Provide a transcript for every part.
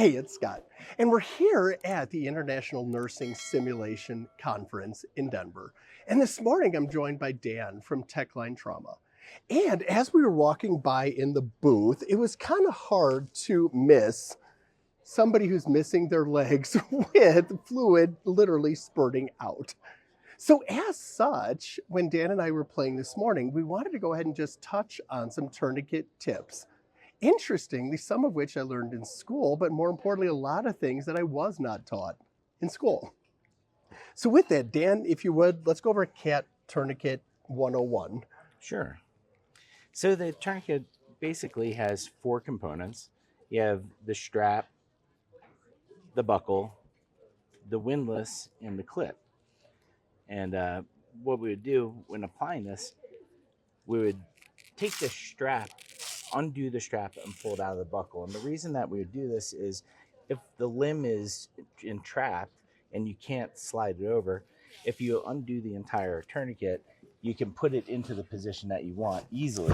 Hey, it's Scott. And we're here at the International Nursing Simulation Conference in Denver. And this morning I'm joined by Dan from Techline Trauma. And as we were walking by in the booth, it was kind of hard to miss somebody who's missing their legs with fluid literally spurting out. So as such, when Dan and I were playing this morning, we wanted to go ahead and just touch on some tourniquet tips. Interestingly, some of which I learned in school, but more importantly, a lot of things that I was not taught in school. So with that, Dan, if you would, let's go over Cat Tourniquet 101. Sure. So the tourniquet basically has four components. You have the strap, the buckle, the windlass, and the clip. And what we would do when applying this, we would take the strap, undo the strap, and pull it out of the buckle. And the reason that we would do this is if the limb is entrapped and you can't slide it over, if you undo the entire tourniquet, you can put it into the position that you want easily.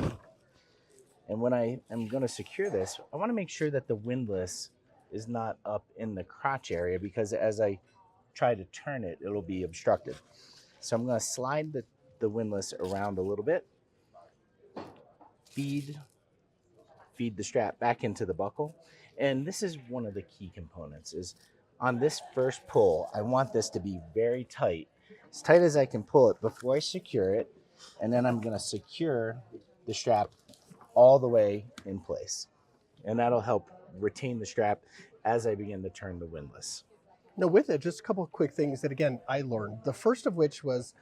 And when I am going to secure this, I want to make sure that the windlass is not up in the crotch area, because as I try to turn it, it'll be obstructed. So I'm going to slide the windlass around a little bit, feed the strap back into the buckle. And this is one of the key components, is on this first pull, I want this to be very tight, as tight as I can pull it before I secure it. And then I'm going to secure the strap all the way in place. And that'll help retain the strap as I begin to turn the windlass. Now with it, just a couple of quick things that, again, I learned. The first of which was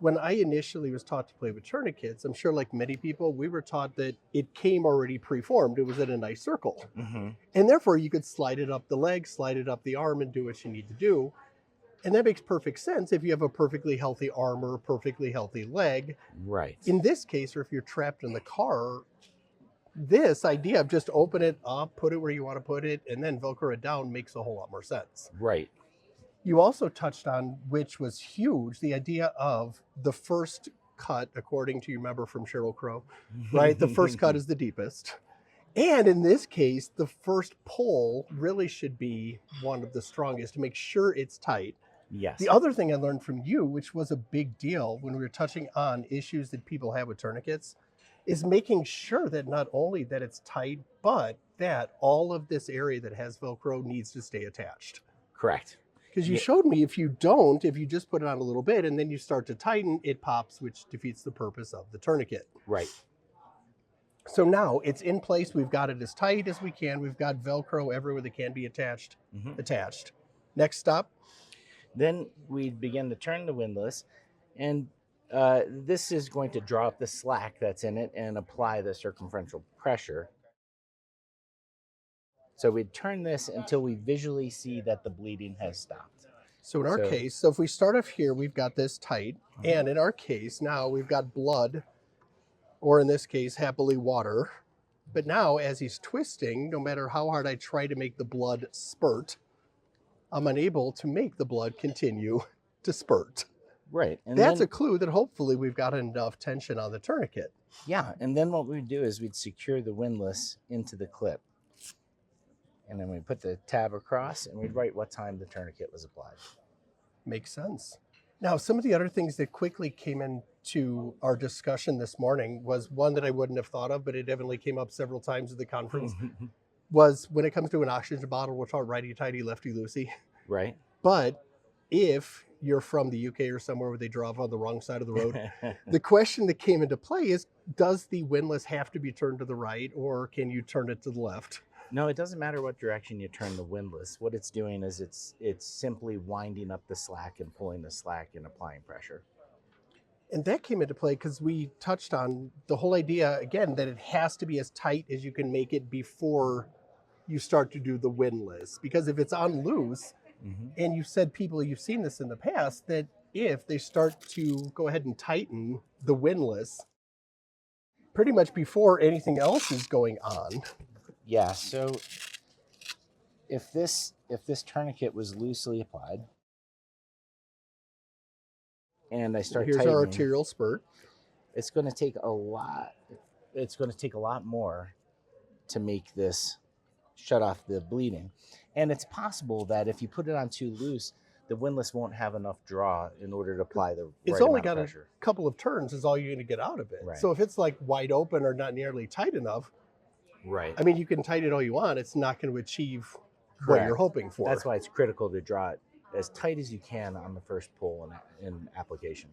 when I initially was taught to play with tourniquets, I'm sure like many people, we were taught that it came already preformed. It was in a nice circle. Mm-hmm. And therefore you could slide it up the leg, slide it up the arm, and do what you need to do. And that makes perfect sense if you have a perfectly healthy arm or a perfectly healthy leg. Right. In this case, or if you're trapped in the car, this idea of just open it up, put it where you want to put it, and then Velcro it down makes a whole lot more sense. Right. You also touched on, which was huge, the idea of the first cut, according to, you remember from Sheryl Crow, right? The first cut is the deepest. And in this case, the first pull really should be one of the strongest to make sure it's tight. Yes. The other thing I learned from you, which was a big deal when we were touching on issues that people have with tourniquets, is making sure that not only that it's tight, but that all of this area that has Velcro needs to stay attached. Correct. Because you showed me if you just put it on a little bit and then you start to tighten, it pops, which defeats the purpose of the tourniquet. Right. So now it's in place. We've got it as tight as we can. We've got Velcro everywhere that can be attached. Next stop. Then we begin to turn the windlass, and this is going to draw up the slack that's in it and apply the circumferential pressure. So we turn this until we visually see that the bleeding has stopped. So in our case, if we start off here, we've got this tight. And in our case, now we've got blood, or in this case, happily water. But now as he's twisting, no matter how hard I try to make the blood spurt, I'm unable to make the blood continue to spurt. Right. And that's a clue that hopefully we've got enough tension on the tourniquet. Yeah. And then what we'd do is we'd secure the windlass into the clip. And then we put the tab across and we'd write what time the tourniquet was applied. Makes sense. Now, some of the other things that quickly came into our discussion this morning was one that I wouldn't have thought of, but it evidently came up several times at the conference, was when it comes to an oxygen bottle, we're talking righty-tighty, lefty-loosey. Right. But if you're from the UK or somewhere where they drive on the wrong side of the road, the question that came into play is, does the windlass have to be turned to the right, or can you turn it to the left? No, it doesn't matter what direction you turn the windlass. What it's doing is it's simply winding up the slack and pulling the slack and applying pressure. And that came into play because we touched on the whole idea, again, that it has to be as tight as you can make it before you start to do the windlass. Because if it's on loose, and you said you've seen this in the past, that if they start to go ahead and tighten the windlass pretty much before anything else is going on. Yeah, so if this tourniquet was loosely applied and I start Here's tightening, our arterial spurt. It's going to take a lot more to make this shut off the bleeding. And it's possible that if you put it on too loose, the windlass won't have enough draw in order to apply the It's right only amount of got a pressure. couple of turns is all you're going to get out of it. Right. So if it's like wide open or not nearly tight enough, Right. I mean, you can tighten it all you want. It's not going to achieve what Correct. you're hoping for. That's why it's critical to draw it as tight as you can on the first pull in application.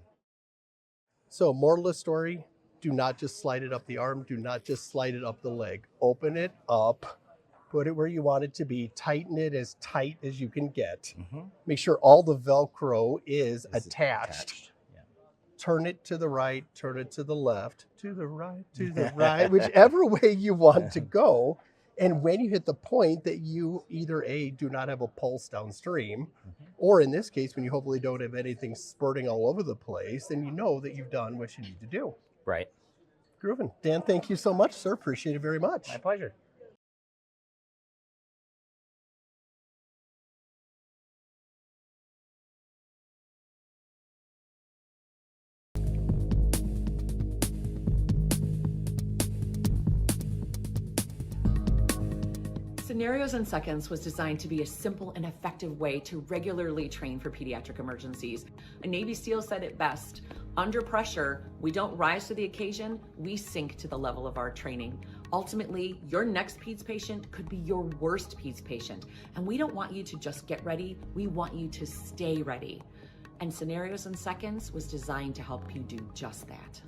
So moral of the story, do not just slide it up the arm. Do not just slide it up the leg. Open it up, put it where you want it to be, tighten it as tight as you can get. Make sure all the Velcro is attached. Yeah. Turn it to the right, turn it to the left, to the right, whichever way you want to go. And when you hit the point that you either A, do not have a pulse downstream, or in this case, when you hopefully don't have anything spurting all over the place, then you know that you've done what you need to do. Right. Groovin'. Dan, thank you so much, sir. Appreciate it very much. My pleasure. Scenarios in Seconds was designed to be a simple and effective way to regularly train for pediatric emergencies. A Navy SEAL said it best: under pressure, we don't rise to the occasion, we sink to the level of our training. Ultimately, your next PEDS patient could be your worst PEDS patient, and we don't want you to just get ready, we want you to stay ready. And Scenarios in Seconds was designed to help you do just that.